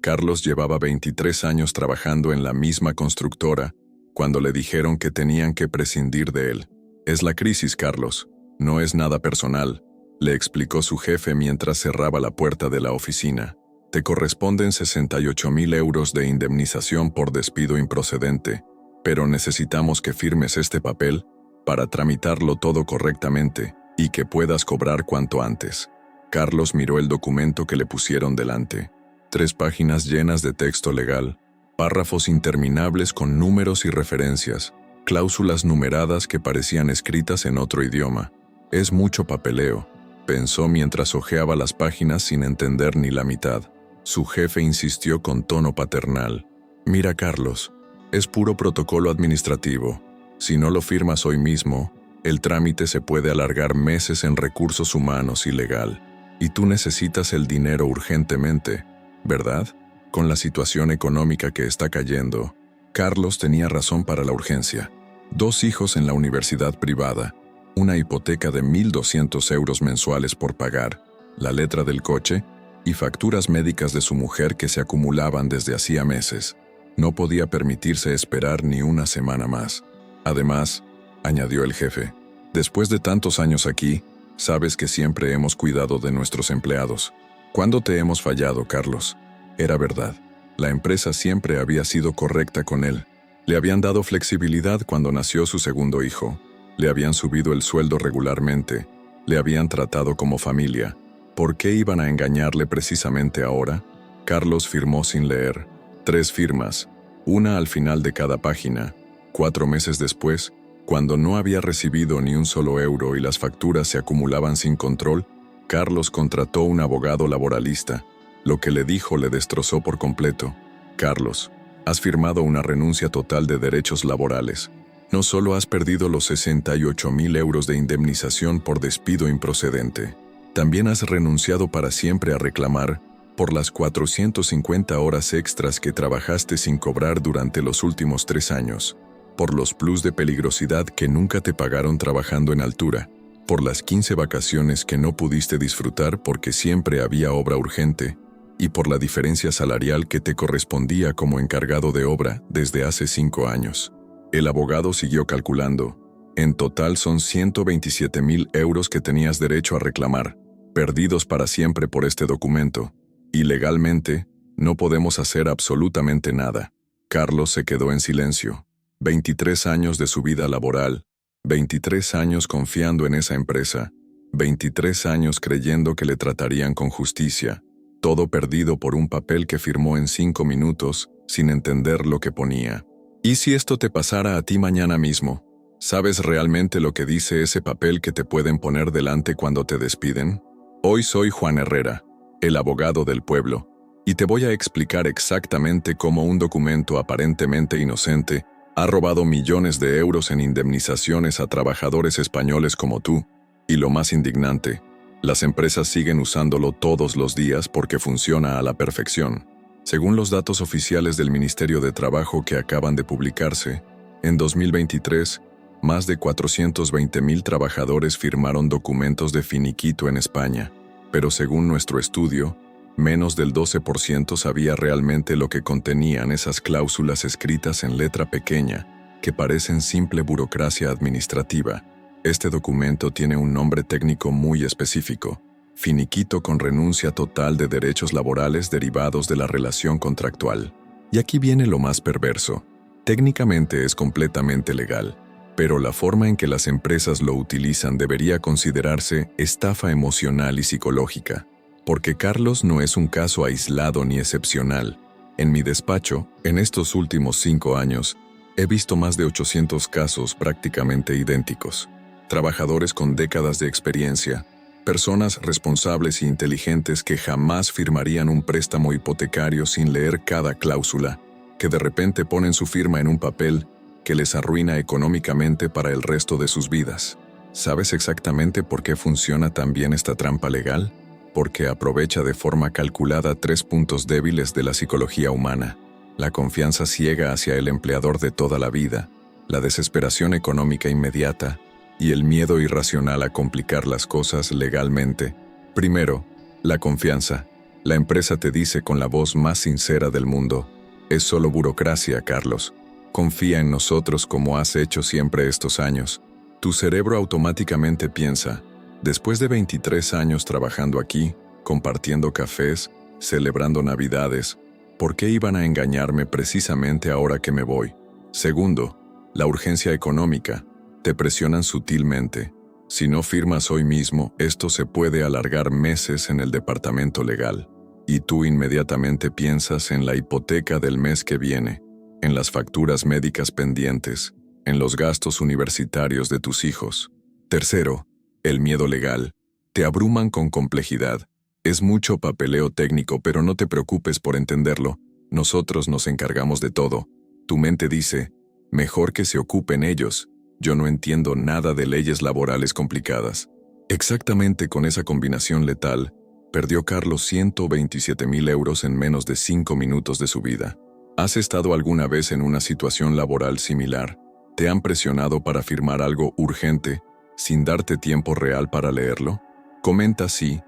Carlos llevaba 23 años trabajando en la misma constructora cuando le dijeron que tenían que prescindir de él. Es la crisis, Carlos. No es nada personal, le explicó su jefe mientras cerraba la puerta de la oficina. Te corresponden 68.000 euros de indemnización por despido improcedente, pero necesitamos que firmes este papel para tramitarlo todo correctamente y que puedas cobrar cuanto antes. Carlos miró el documento que le pusieron delante. 3 páginas llenas de texto legal, párrafos interminables con números y referencias, cláusulas numeradas que parecían escritas en otro idioma. Es mucho papeleo, pensó mientras hojeaba las páginas sin entender ni la mitad. Su jefe insistió con tono paternal. Mira, Carlos, es puro protocolo administrativo. Si no lo firmas hoy mismo, el trámite se puede alargar meses en recursos humanos y legal. Y tú necesitas el dinero urgentemente, ¿verdad? Con la situación económica que está cayendo. Carlos tenía razón para la urgencia. 2 hijos en la universidad privada, una hipoteca de 1.200 euros mensuales por pagar, la letra del coche y facturas médicas de su mujer que se acumulaban desde hacía meses. No podía permitirse esperar ni una semana más. Además, añadió el jefe, después de tantos años aquí, sabes que siempre hemos cuidado de nuestros empleados. ¿Cuándo te hemos fallado, Carlos? Era verdad. La empresa siempre había sido correcta con él. Le habían dado flexibilidad cuando nació su segundo hijo. Le habían subido el sueldo regularmente. Le habían tratado como familia. ¿Por qué iban a engañarle precisamente ahora? Carlos firmó sin leer. 3 firmas, una al final de cada página. 4 meses después, cuando no había recibido ni un solo euro y las facturas se acumulaban sin control, Carlos contrató un abogado laboralista. Lo que le dijo le destrozó por completo. Carlos, has firmado una renuncia total de derechos laborales. No solo has perdido los 68.000 euros de indemnización por despido improcedente, también has renunciado para siempre a reclamar por las 450 horas extras que trabajaste sin cobrar durante los últimos 3 años, por los plus de peligrosidad que nunca te pagaron trabajando en altura, por las 15 vacaciones que no pudiste disfrutar porque siempre había obra urgente, y por la diferencia salarial que te correspondía como encargado de obra desde hace 5 años. El abogado siguió calculando. En total son 127.000 euros que tenías derecho a reclamar, perdidos para siempre por este documento. Y legalmente, no podemos hacer absolutamente nada. Carlos se quedó en silencio. 23 años de su vida laboral, 23 años confiando en esa empresa, 23 años creyendo que le tratarían con justicia, todo perdido por un papel que firmó en 5 minutos, sin entender lo que ponía. ¿Y si esto te pasara a ti mañana mismo? ¿Sabes realmente lo que dice ese papel que te pueden poner delante cuando te despiden? Hoy soy Juan Herrera, el abogado del pueblo, y te voy a explicar exactamente cómo un documento aparentemente inocente ha robado millones de euros en indemnizaciones a trabajadores españoles como tú, y lo más indignante, las empresas siguen usándolo todos los días porque funciona a la perfección. Según los datos oficiales del Ministerio de Trabajo que acaban de publicarse, en 2023, más de 420.000 trabajadores firmaron documentos de finiquito en España, pero según nuestro estudio, menos del 12% sabía realmente lo que contenían esas cláusulas escritas en letra pequeña, que parecen simple burocracia administrativa. Este documento tiene un nombre técnico muy específico: finiquito con renuncia total de derechos laborales derivados de la relación contractual. Y aquí viene lo más perverso. Técnicamente es completamente legal, pero la forma en que las empresas lo utilizan debería considerarse estafa emocional y psicológica. Porque Carlos no es un caso aislado ni excepcional. En mi despacho, en estos últimos 5 años, he visto más de 800 casos prácticamente idénticos. Trabajadores con décadas de experiencia, personas responsables e inteligentes que jamás firmarían un préstamo hipotecario sin leer cada cláusula, que de repente ponen su firma en un papel que les arruina económicamente para el resto de sus vidas. ¿Sabes exactamente por qué funciona tan bien esta trampa legal? Porque aprovecha de forma calculada 3 puntos débiles de la psicología humana: la confianza ciega hacia el empleador de toda la vida, la desesperación económica inmediata y el miedo irracional a complicar las cosas legalmente. Primero, la confianza. La empresa te dice con la voz más sincera del mundo: es solo burocracia, Carlos. Confía en nosotros como has hecho siempre estos años. Tu cerebro automáticamente piensa: después de 23 años trabajando aquí, compartiendo cafés, celebrando Navidades, ¿por qué iban a engañarme precisamente ahora que me voy? Segundo, la urgencia económica. Te presionan sutilmente. Si no firmas hoy mismo, esto se puede alargar meses en el departamento legal. Y tú inmediatamente piensas en la hipoteca del mes que viene, en las facturas médicas pendientes, en los gastos universitarios de tus hijos. Tercero, el miedo legal. Te abruman con complejidad. Es mucho papeleo técnico, pero no te preocupes por entenderlo. Nosotros nos encargamos de todo. Tu mente dice: mejor que se ocupen ellos. Yo no entiendo nada de leyes laborales complicadas. Exactamente con esa combinación letal, perdió Carlos 127,000 euros en menos de 5 minutos de su vida. ¿Has estado alguna vez en una situación laboral similar? ¿Te han presionado para firmar algo urgente, sin darte tiempo real para leerlo? Comenta si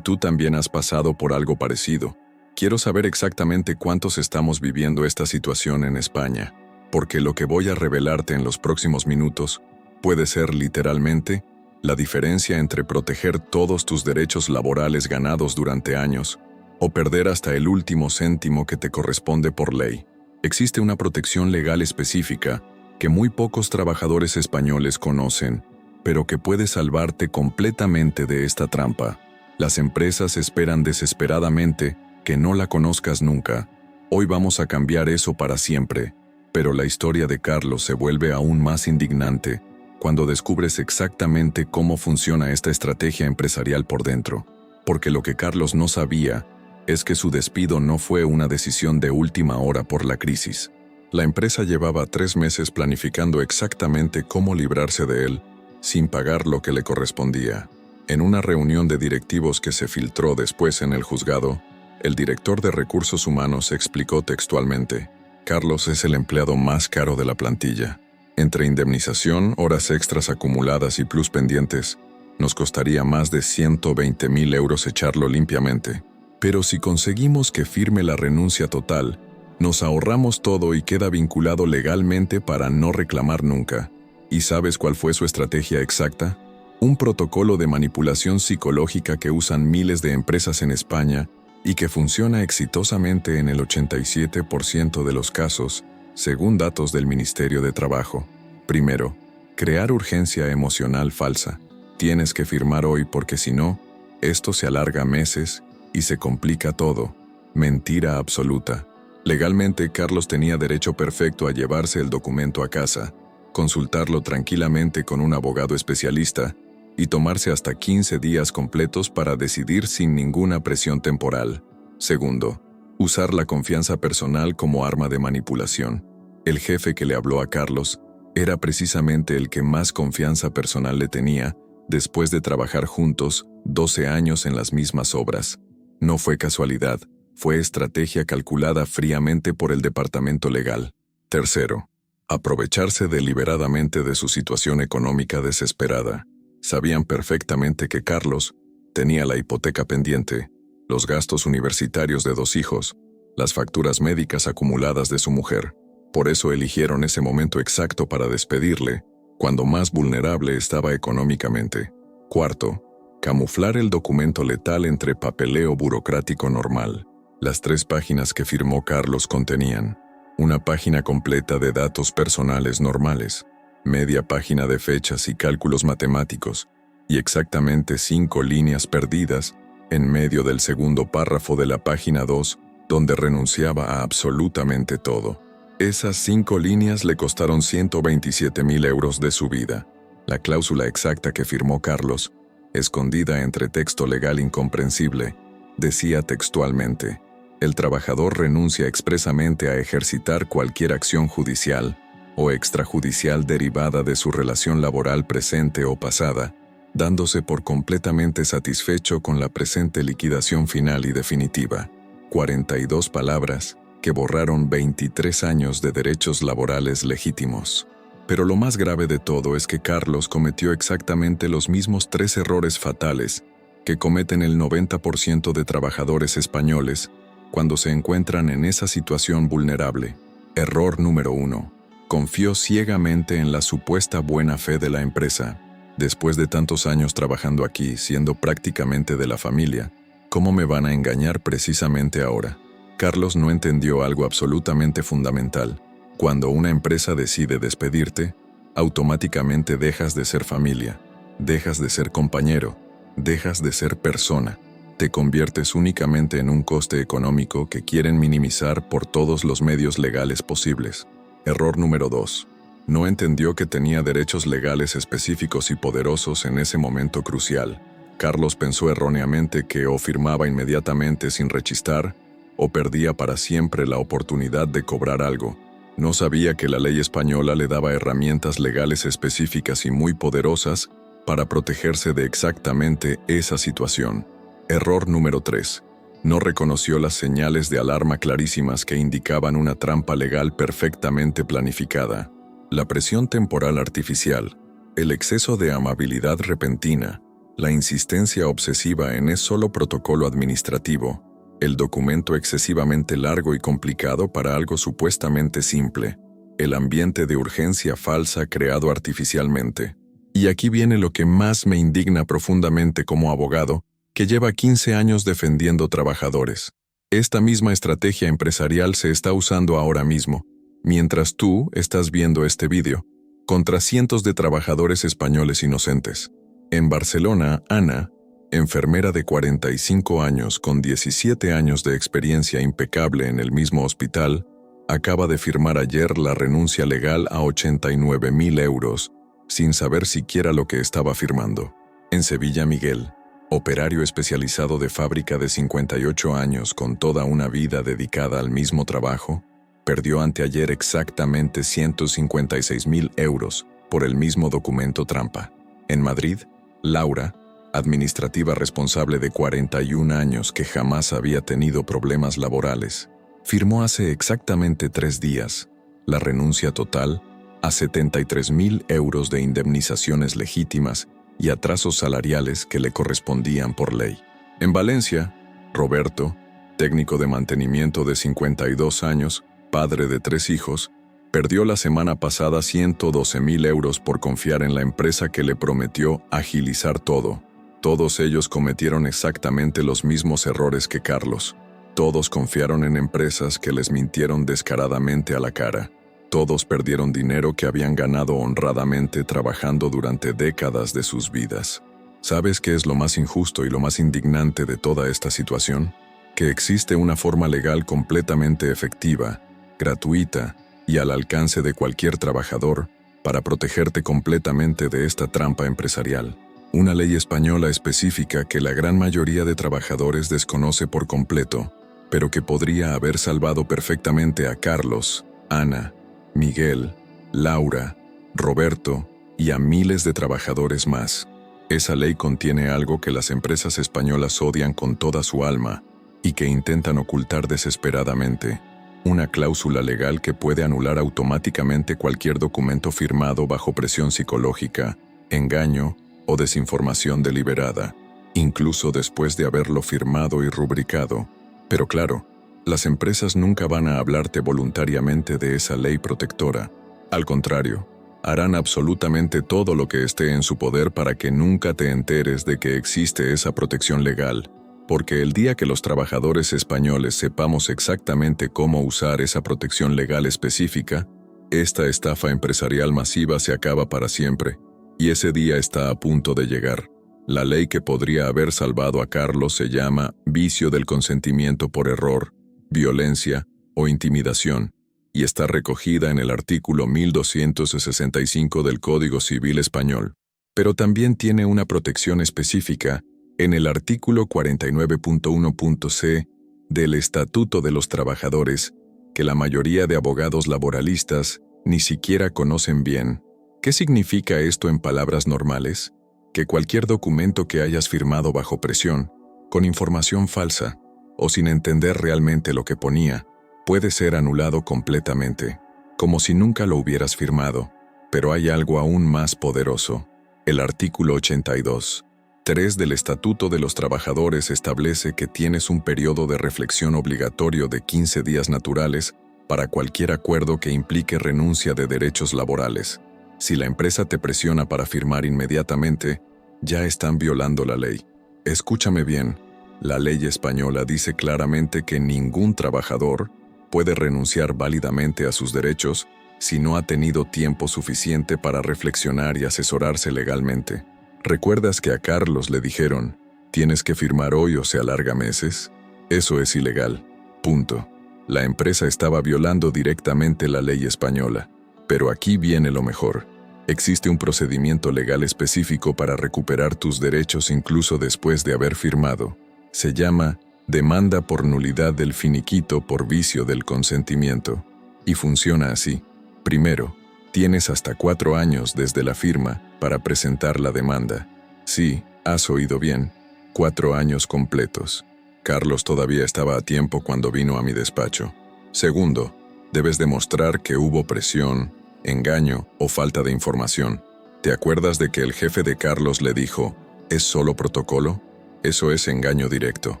tú también has pasado por algo parecido. Quiero saber exactamente cuántos estamos viviendo esta situación en España, porque lo que voy a revelarte en los próximos minutos puede ser literalmente la diferencia entre proteger todos tus derechos laborales ganados durante años o perder hasta el último céntimo que te corresponde por ley. Existe una protección legal específica que muy pocos trabajadores españoles conocen, pero que puede salvarte completamente de esta trampa. Las empresas esperan desesperadamente que no la conozcas nunca. Hoy vamos a cambiar eso para siempre, pero la historia de Carlos se vuelve aún más indignante cuando descubres exactamente cómo funciona esta estrategia empresarial por dentro. Porque lo que Carlos no sabía es que su despido no fue una decisión de última hora por la crisis. La empresa llevaba 3 meses planificando exactamente cómo librarse de él, sin pagar lo que le correspondía. En una reunión de directivos que se filtró después en el juzgado, el director de Recursos Humanos explicó textualmente: Carlos es el empleado más caro de la plantilla. Entre indemnización, horas extras acumuladas y plus pendientes, nos costaría más de 120,000 euros echarlo limpiamente. Pero si conseguimos que firme la renuncia total, nos ahorramos todo y queda vinculado legalmente para no reclamar nunca. ¿Y sabes cuál fue su estrategia exacta? Un protocolo de manipulación psicológica que usan miles de empresas en España y que funciona exitosamente en el 87% de los casos, según datos del Ministerio de Trabajo. Primero, crear urgencia emocional falsa. Tienes que firmar hoy porque si no, esto se alarga meses y se complica todo. Mentira absoluta. Legalmente, Carlos tenía derecho perfecto a llevarse el documento a casa, consultarlo tranquilamente con un abogado especialista y tomarse hasta 15 días completos para decidir sin ninguna presión temporal. Segundo, usar la confianza personal como arma de manipulación. El jefe que le habló a Carlos era precisamente el que más confianza personal le tenía después de trabajar juntos 12 años en las mismas obras. No fue casualidad, fue estrategia calculada fríamente por el departamento legal. Tercero, aprovecharse deliberadamente de su situación económica desesperada. Sabían perfectamente que Carlos tenía la hipoteca pendiente, los gastos universitarios de 2 hijos, las facturas médicas acumuladas de su mujer. Por eso eligieron ese momento exacto para despedirle, cuando más vulnerable estaba económicamente. Cuarto, camuflar el documento letal entre papeleo burocrático normal. Las 3 páginas que firmó Carlos contenían una página completa de datos personales normales, media página de fechas y cálculos matemáticos, y exactamente 5 líneas perdidas en medio del segundo párrafo de la página 2, donde renunciaba a absolutamente todo. Esas 5 líneas le costaron 127,000 euros de su vida. La cláusula exacta que firmó Carlos, escondida entre texto legal incomprensible, decía textualmente: el trabajador renuncia expresamente a ejercitar cualquier acción judicial o extrajudicial derivada de su relación laboral presente o pasada, dándose por completamente satisfecho con la presente liquidación final y definitiva. 42 palabras que borraron 23 años de derechos laborales legítimos. Pero lo más grave de todo es que Carlos cometió exactamente los mismos 3 errores fatales que cometen el 90% de trabajadores españoles cuando se encuentran en esa situación vulnerable. Error número 1. Confió ciegamente en la supuesta buena fe de la empresa. Después de tantos años trabajando aquí, siendo prácticamente de la familia, ¿cómo me van a engañar precisamente ahora? Carlos no entendió algo absolutamente fundamental. Cuando una empresa decide despedirte, automáticamente dejas de ser familia, dejas de ser compañero, dejas de ser persona. Te conviertes únicamente en un coste económico que quieren minimizar por todos los medios legales posibles. Error número 2. No entendió que tenía derechos legales específicos y poderosos en ese momento crucial. Carlos pensó erróneamente que o firmaba inmediatamente sin rechistar, o perdía para siempre la oportunidad de cobrar algo. No sabía que la ley española le daba herramientas legales específicas y muy poderosas para protegerse de exactamente esa situación. Error número 3. No reconoció las señales de alarma clarísimas que indicaban una trampa legal perfectamente planificada. La presión temporal artificial, el exceso de amabilidad repentina, la insistencia obsesiva en solo protocolo administrativo, el documento excesivamente largo y complicado para algo supuestamente simple, el ambiente de urgencia falsa creado artificialmente. Y aquí viene lo que más me indigna profundamente como abogado, que lleva 15 años defendiendo trabajadores. Esta misma estrategia empresarial se está usando ahora mismo, mientras tú estás viendo este vídeo, contra cientos de trabajadores españoles inocentes. En Barcelona, Ana, enfermera de 45 años con 17 años de experiencia impecable en el mismo hospital, acaba de firmar ayer la renuncia legal a 89.000 euros, sin saber siquiera lo que estaba firmando. En Sevilla, Miguel, operario especializado de fábrica de 58 años con toda una vida dedicada al mismo trabajo, perdió anteayer exactamente 156.000 euros por el mismo documento trampa. En Madrid, Laura, administrativa responsable de 41 años que jamás había tenido problemas laborales, firmó hace exactamente 3 días la renuncia total a 73.000 euros de indemnizaciones legítimas y atrasos salariales que le correspondían por ley. En Valencia, Roberto, técnico de mantenimiento de 52 años, padre de 3 hijos, perdió la semana pasada 112.000 euros por confiar en la empresa que le prometió agilizar todo. Todos ellos cometieron exactamente los mismos errores que Carlos. Todos confiaron en empresas que les mintieron descaradamente a la cara. Todos perdieron dinero que habían ganado honradamente trabajando durante décadas de sus vidas. ¿Sabes qué es lo más injusto y lo más indignante de toda esta situación? Que existe una forma legal completamente efectiva, gratuita y al alcance de cualquier trabajador para protegerte completamente de esta trampa empresarial. Una ley española específica que la gran mayoría de trabajadores desconoce por completo, pero que podría haber salvado perfectamente a Carlos, Ana, Miguel, Laura, Roberto y a miles de trabajadores más. Esa ley contiene algo que las empresas españolas odian con toda su alma y que intentan ocultar desesperadamente: una cláusula legal que puede anular automáticamente cualquier documento firmado bajo presión psicológica, engaño o desinformación deliberada, incluso después de haberlo firmado y rubricado. Pero claro, las empresas nunca van a hablarte voluntariamente de esa ley protectora. Al contrario, harán absolutamente todo lo que esté en su poder para que nunca te enteres de que existe esa protección legal, porque el día que los trabajadores españoles sepamos exactamente cómo usar esa protección legal específica, esta estafa empresarial masiva se acaba para siempre, y ese día está a punto de llegar. La ley que podría haber salvado a Carlos se llama vicio del consentimiento por error, violencia o intimidación, y está recogida en el artículo 1265 del Código Civil Español. Pero también tiene una protección específica en el artículo 49.1.c del Estatuto de los Trabajadores, que la mayoría de abogados laboralistas ni siquiera conocen bien. ¿Qué significa esto en palabras normales? Que cualquier documento que hayas firmado bajo presión, con información falsa, o sin entender realmente lo que ponía, puede ser anulado completamente, como si nunca lo hubieras firmado. Pero hay algo aún más poderoso: el artículo 82. 3 del Estatuto de los Trabajadores establece que tienes un periodo de reflexión obligatorio de 15 días naturales para cualquier acuerdo que implique renuncia de derechos laborales. Si la empresa te presiona para firmar inmediatamente, ya están violando la ley. Escúchame bien, la ley española dice claramente que ningún trabajador puede renunciar válidamente a sus derechos si no ha tenido tiempo suficiente para reflexionar y asesorarse legalmente. ¿Recuerdas que a Carlos le dijeron, tienes que firmar hoy o se alarga meses? Eso es ilegal. Punto. La empresa estaba violando directamente la ley española. Pero aquí viene lo mejor. Existe un procedimiento legal específico para recuperar tus derechos incluso después de haber firmado. Se llama demanda por nulidad del finiquito por vicio del consentimiento. Y funciona así. Primero, tienes hasta 4 años desde la firma para presentar la demanda. Sí, has oído bien, 4 años completos. Carlos todavía estaba a tiempo cuando vino a mi despacho. Segundo, debes demostrar que hubo presión, engaño o falta de información. ¿Te acuerdas de que el jefe de Carlos le dijo, ¿es solo protocolo? Eso es engaño directo.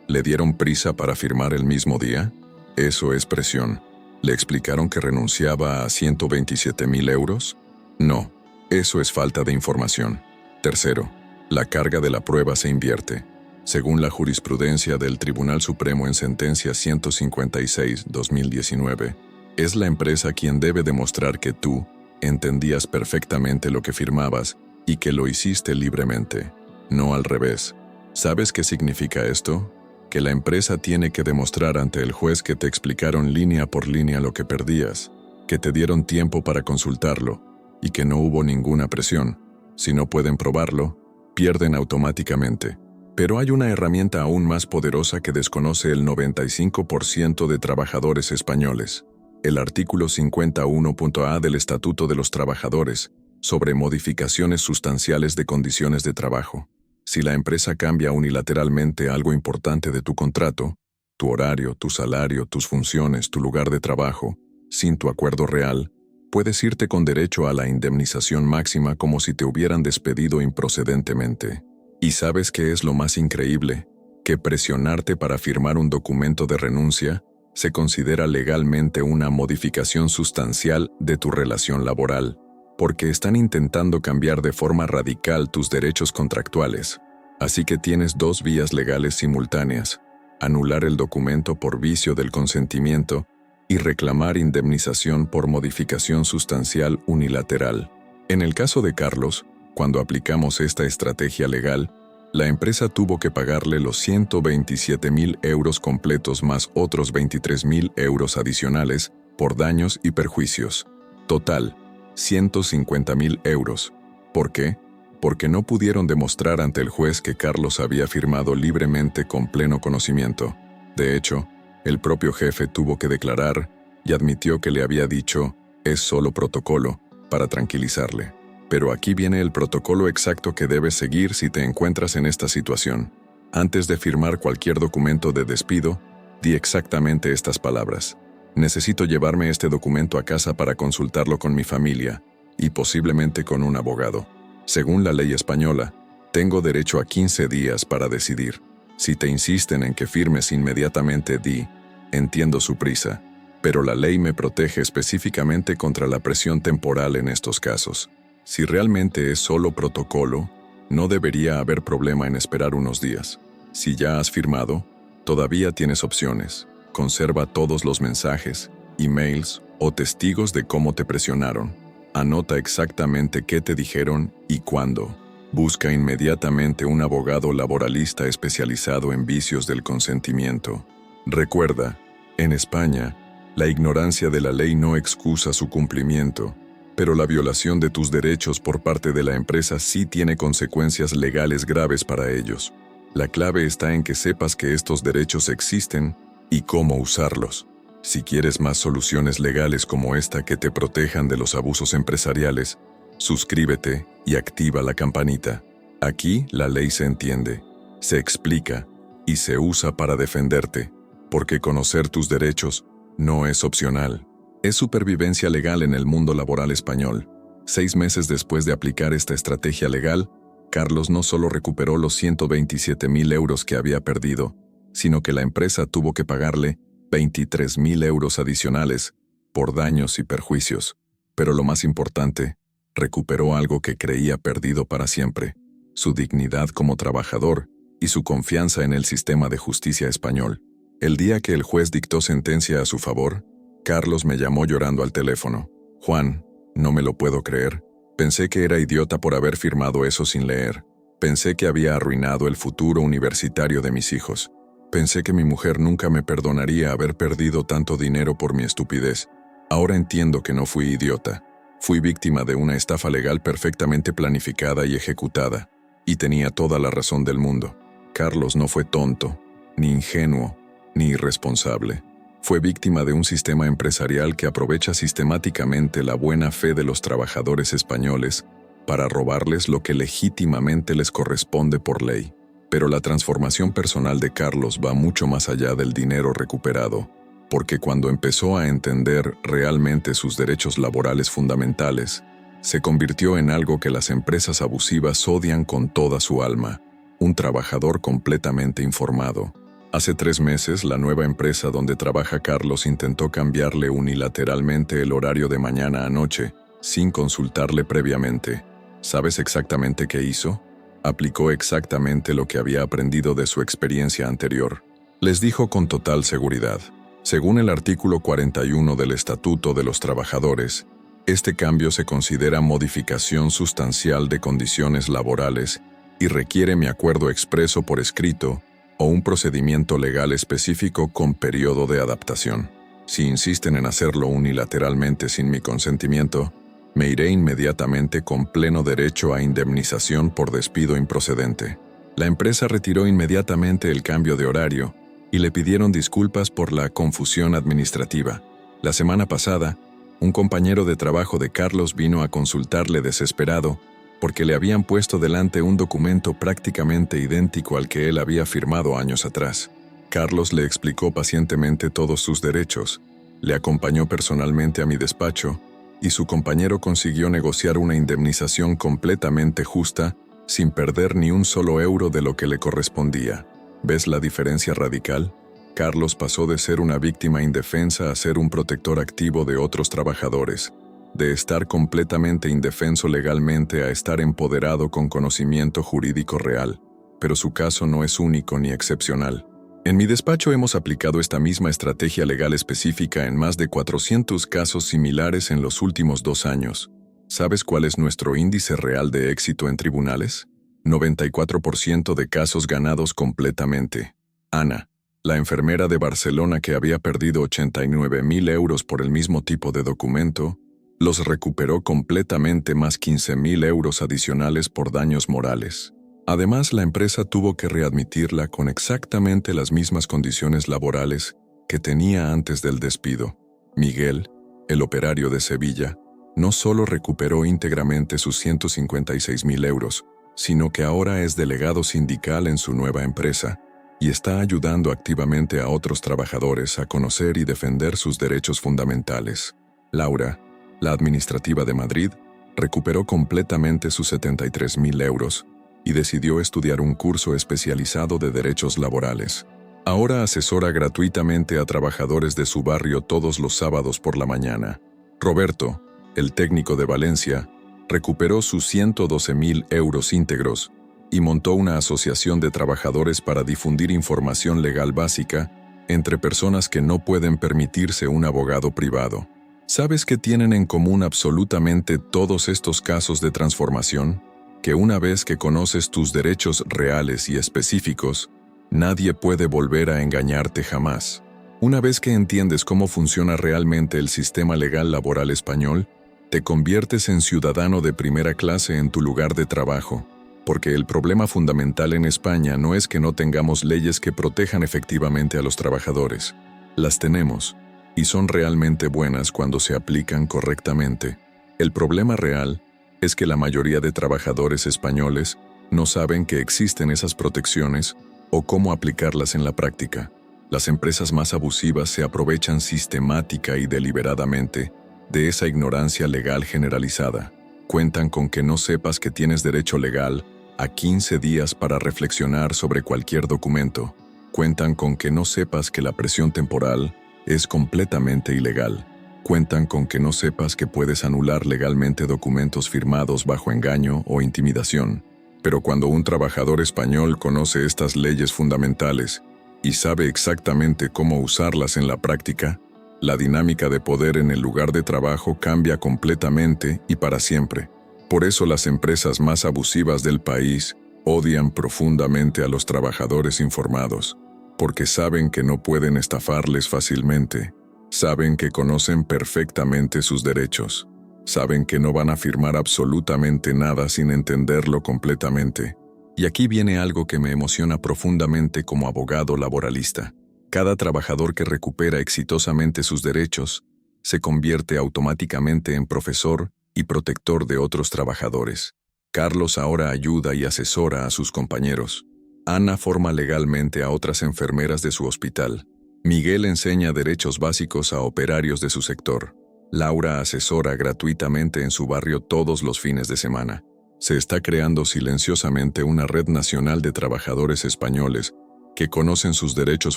¿Le dieron prisa para firmar el mismo día? Eso es presión. ¿Le explicaron que renunciaba a 127.000 euros? No, eso es falta de información. Tercero, la carga de la prueba se invierte. Según la jurisprudencia del Tribunal Supremo en sentencia 156/2019, es la empresa quien debe demostrar que tú entendías perfectamente lo que firmabas y que lo hiciste libremente, no al revés. ¿Sabes qué significa esto? Que la empresa tiene que demostrar ante el juez que te explicaron línea por línea lo que perdías, que te dieron tiempo para consultarlo y que no hubo ninguna presión. Si no pueden probarlo, pierden automáticamente. Pero hay una herramienta aún más poderosa que desconoce el 95% de trabajadores españoles. El artículo 51.a del Estatuto de los Trabajadores, sobre modificaciones sustanciales de condiciones de trabajo. Si la empresa cambia unilateralmente algo importante de tu contrato, tu horario, tu salario, tus funciones, tu lugar de trabajo, sin tu acuerdo real, puedes irte con derecho a la indemnización máxima como si te hubieran despedido improcedentemente. ¿Y sabes qué es lo más increíble? Que presionarte para firmar un documento de renuncia se considera legalmente una modificación sustancial de tu relación laboral, porque están intentando cambiar de forma radical tus derechos contractuales. Así que tienes 2 vías legales simultáneas: anular el documento por vicio del consentimiento y reclamar indemnización por modificación sustancial unilateral. En el caso de Carlos, cuando aplicamos esta estrategia legal, la empresa tuvo que pagarle los 127.000 euros completos más otros 23.000 euros adicionales por daños y perjuicios. Total, 150.000 euros. ¿Por qué? Porque no pudieron demostrar ante el juez que Carlos había firmado libremente con pleno conocimiento. De hecho, el propio jefe tuvo que declarar y admitió que le había dicho, es solo protocolo, para tranquilizarle. Pero aquí viene el protocolo exacto que debes seguir si te encuentras en esta situación. Antes de firmar cualquier documento de despido, di exactamente estas palabras. Necesito llevarme este documento a casa para consultarlo con mi familia y posiblemente con un abogado. Según la ley española, tengo derecho a 15 días para decidir. Si te insisten en que firmes inmediatamente, di, entiendo su prisa, pero la ley me protege específicamente contra la presión temporal en estos casos. Si realmente es solo protocolo, no debería haber problema en esperar unos días. Si ya has firmado, todavía tienes opciones. Conserva todos los mensajes, emails o testigos de cómo te presionaron. Anota exactamente qué te dijeron y cuándo. Busca inmediatamente un abogado laboralista especializado en vicios del consentimiento. Recuerda, en España, la ignorancia de la ley no excusa su cumplimiento, pero la violación de tus derechos por parte de la empresa sí tiene consecuencias legales graves para ellos. La clave está en que sepas que estos derechos existen y cómo usarlos. Si quieres más soluciones legales como esta que te protejan de los abusos empresariales, suscríbete y activa la campanita. Aquí la ley se entiende, se explica y se usa para defenderte, porque conocer tus derechos no es opcional. Es supervivencia legal en el mundo laboral español. 6 meses después de aplicar esta estrategia legal, Carlos no solo recuperó los 127.000 euros que había perdido, sino que la empresa tuvo que pagarle 23.000 euros adicionales por daños y perjuicios. Pero lo más importante, recuperó algo que creía perdido para siempre: su dignidad como trabajador y su confianza en el sistema de justicia español. El día que el juez dictó sentencia a su favor, Carlos me llamó llorando al teléfono. Juan, no me lo puedo creer. Pensé que era idiota por haber firmado eso sin leer. Pensé que había arruinado el futuro universitario de mis hijos. Pensé que mi mujer nunca me perdonaría haber perdido tanto dinero por mi estupidez. Ahora entiendo que no fui idiota. Fui víctima de una estafa legal perfectamente planificada y ejecutada, y tenía toda la razón del mundo. Carlos no fue tonto, ni ingenuo, ni irresponsable. Fue víctima de un sistema empresarial que aprovecha sistemáticamente la buena fe de los trabajadores españoles para robarles lo que legítimamente les corresponde por ley. Pero la transformación personal de Carlos va mucho más allá del dinero recuperado, porque cuando empezó a entender realmente sus derechos laborales fundamentales, se convirtió en algo que las empresas abusivas odian con toda su alma: un trabajador completamente informado. Hace 3 meses, la nueva empresa donde trabaja Carlos intentó cambiarle unilateralmente el horario de mañana a noche, sin consultarle previamente. ¿Sabes exactamente qué hizo? Aplicó exactamente lo que había aprendido de su experiencia anterior. Les dijo con total seguridad: según el artículo 41 del Estatuto de los Trabajadores, este cambio se considera modificación sustancial de condiciones laborales y requiere mi acuerdo expreso por escrito o un procedimiento legal específico con periodo de adaptación. Si insisten en hacerlo unilateralmente sin mi consentimiento, me iré inmediatamente con pleno derecho a indemnización por despido improcedente. La empresa retiró inmediatamente el cambio de horario y le pidieron disculpas por la confusión administrativa. La semana pasada, un compañero de trabajo de Carlos vino a consultarle desesperado porque le habían puesto delante un documento prácticamente idéntico al que él había firmado años atrás. Carlos le explicó pacientemente todos sus derechos, le acompañó personalmente a mi despacho, y su compañero consiguió negociar una indemnización completamente justa, sin perder ni un solo euro de lo que le correspondía. ¿Ves la diferencia radical? Carlos pasó de ser una víctima indefensa a ser un protector activo de otros trabajadores, de estar completamente indefenso legalmente a estar empoderado con conocimiento jurídico real. Pero su caso no es único ni excepcional. En mi despacho hemos aplicado esta misma estrategia legal específica en más de 400 casos similares en los últimos 2 años. ¿Sabes cuál es nuestro índice real de éxito en tribunales? 94% de casos ganados completamente. Ana, la enfermera de Barcelona que había perdido 89.000 euros por el mismo tipo de documento, los recuperó completamente más 15.000 euros adicionales por daños morales. Además, la empresa tuvo que readmitirla con exactamente las mismas condiciones laborales que tenía antes del despido. Miguel, el operario de Sevilla, no solo recuperó íntegramente sus 156.000 euros, sino que ahora es delegado sindical en su nueva empresa y está ayudando activamente a otros trabajadores a conocer y defender sus derechos fundamentales. Laura, la administrativa de Madrid, recuperó completamente sus 73.000 euros y decidió estudiar un curso especializado de derechos laborales. Ahora asesora gratuitamente a trabajadores de su barrio todos los sábados por la mañana. Roberto, el técnico de Valencia, recuperó sus 112.000 euros íntegros y montó una asociación de trabajadores para difundir información legal básica entre personas que no pueden permitirse un abogado privado. ¿Sabes qué tienen en común absolutamente todos estos casos de transformación? Que una vez que conoces tus derechos reales y específicos, nadie puede volver a engañarte jamás. Una vez que entiendes cómo funciona realmente el sistema legal laboral español, te conviertes en ciudadano de primera clase en tu lugar de trabajo, porque el problema fundamental en España no es que no tengamos leyes que protejan efectivamente a los trabajadores. Las tenemos, y son realmente buenas cuando se aplican correctamente. El problema real es que la mayoría de trabajadores españoles no saben que existen esas protecciones o cómo aplicarlas en la práctica. Las empresas más abusivas se aprovechan sistemática y deliberadamente de esa ignorancia legal generalizada. Cuentan con que no sepas que tienes derecho legal a 15 días para reflexionar sobre cualquier documento. Cuentan con que no sepas que la presión temporal es completamente ilegal. Cuentan con que no sepas que puedes anular legalmente documentos firmados bajo engaño o intimidación. Pero cuando un trabajador español conoce estas leyes fundamentales y sabe exactamente cómo usarlas en la práctica, la dinámica de poder en el lugar de trabajo cambia completamente y para siempre. Por eso las empresas más abusivas del país odian profundamente a los trabajadores informados, porque saben que no pueden estafarles fácilmente, saben que conocen perfectamente sus derechos, saben que no van a firmar absolutamente nada sin entenderlo completamente. Y aquí viene algo que me emociona profundamente como abogado laboralista. Cada trabajador que recupera exitosamente sus derechos se convierte automáticamente en profesor y protector de otros trabajadores. Carlos ahora ayuda y asesora a sus compañeros. Ana forma legalmente a otras enfermeras de su hospital. Miguel enseña derechos básicos a operarios de su sector. Laura asesora gratuitamente en su barrio todos los fines de semana. Se está creando silenciosamente una red nacional de trabajadores españoles que conocen sus derechos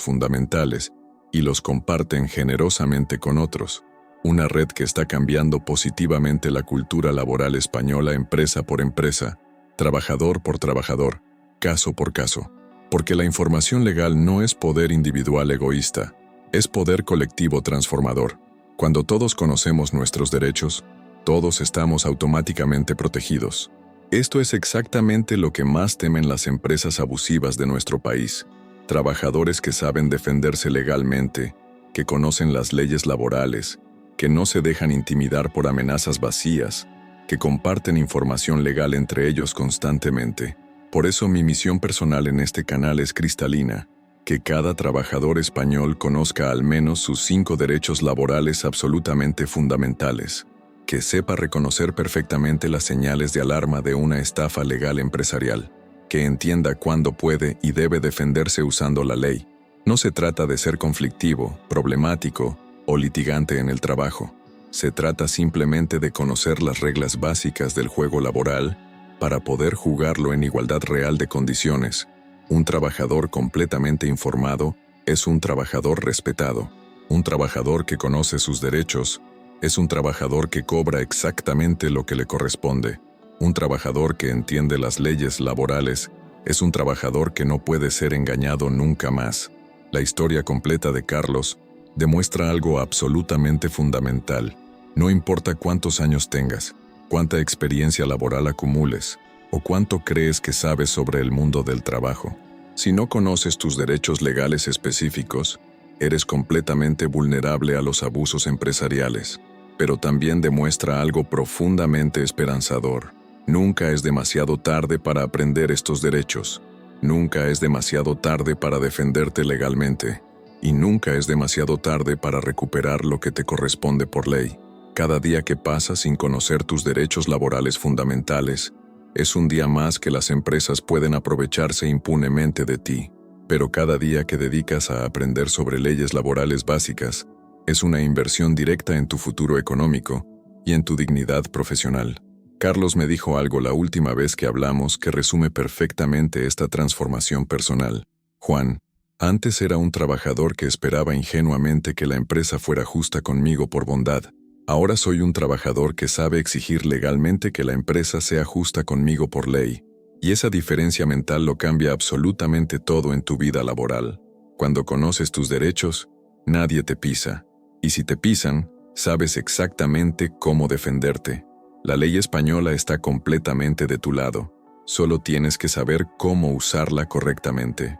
fundamentales y los comparten generosamente con otros. Una red que está cambiando positivamente la cultura laboral española empresa por empresa, trabajador por trabajador, caso por caso. Porque la información legal no es poder individual egoísta, es poder colectivo transformador. Cuando todos conocemos nuestros derechos, todos estamos automáticamente protegidos. Esto es exactamente lo que más temen las empresas abusivas de nuestro país. Trabajadores que saben defenderse legalmente, que conocen las leyes laborales, que no se dejan intimidar por amenazas vacías, que comparten información legal entre ellos constantemente. Por eso mi misión personal en este canal es cristalina, que cada trabajador español conozca al menos sus 5 derechos laborales absolutamente fundamentales, que sepa reconocer perfectamente las señales de alarma de una estafa legal empresarial, que entienda cuándo puede y debe defenderse usando la ley. No se trata de ser conflictivo, problemático o litigante en el trabajo. Se trata simplemente de conocer las reglas básicas del juego laboral para poder jugarlo en igualdad real de condiciones. Un trabajador completamente informado es un trabajador respetado. Un trabajador que conoce sus derechos es un trabajador que cobra exactamente lo que le corresponde. Un trabajador que entiende las leyes laborales es un trabajador que no puede ser engañado nunca más. La historia completa de Carlos demuestra algo absolutamente fundamental. No importa cuántos años tengas, cuánta experiencia laboral acumules o cuánto crees que sabes sobre el mundo del trabajo. Si no conoces tus derechos legales específicos, eres completamente vulnerable a los abusos empresariales. Pero también demuestra algo profundamente esperanzador. Nunca es demasiado tarde para aprender estos derechos. Nunca es demasiado tarde para defenderte legalmente. Y nunca es demasiado tarde para recuperar lo que te corresponde por ley. Cada día que pasa sin conocer tus derechos laborales fundamentales es un día más que las empresas pueden aprovecharse impunemente de ti. Pero cada día que dedicas a aprender sobre leyes laborales básicas es una inversión directa en tu futuro económico y en tu dignidad profesional. Carlos me dijo algo la última vez que hablamos que resume perfectamente esta transformación personal. Juan, antes era un trabajador que esperaba ingenuamente que la empresa fuera justa conmigo por bondad. Ahora soy un trabajador que sabe exigir legalmente que la empresa sea justa conmigo por ley. Y esa diferencia mental lo cambia absolutamente todo en tu vida laboral. Cuando conoces tus derechos, nadie te pisa. Y si te pisan, sabes exactamente cómo defenderte. La ley española está completamente de tu lado. Solo tienes que saber cómo usarla correctamente.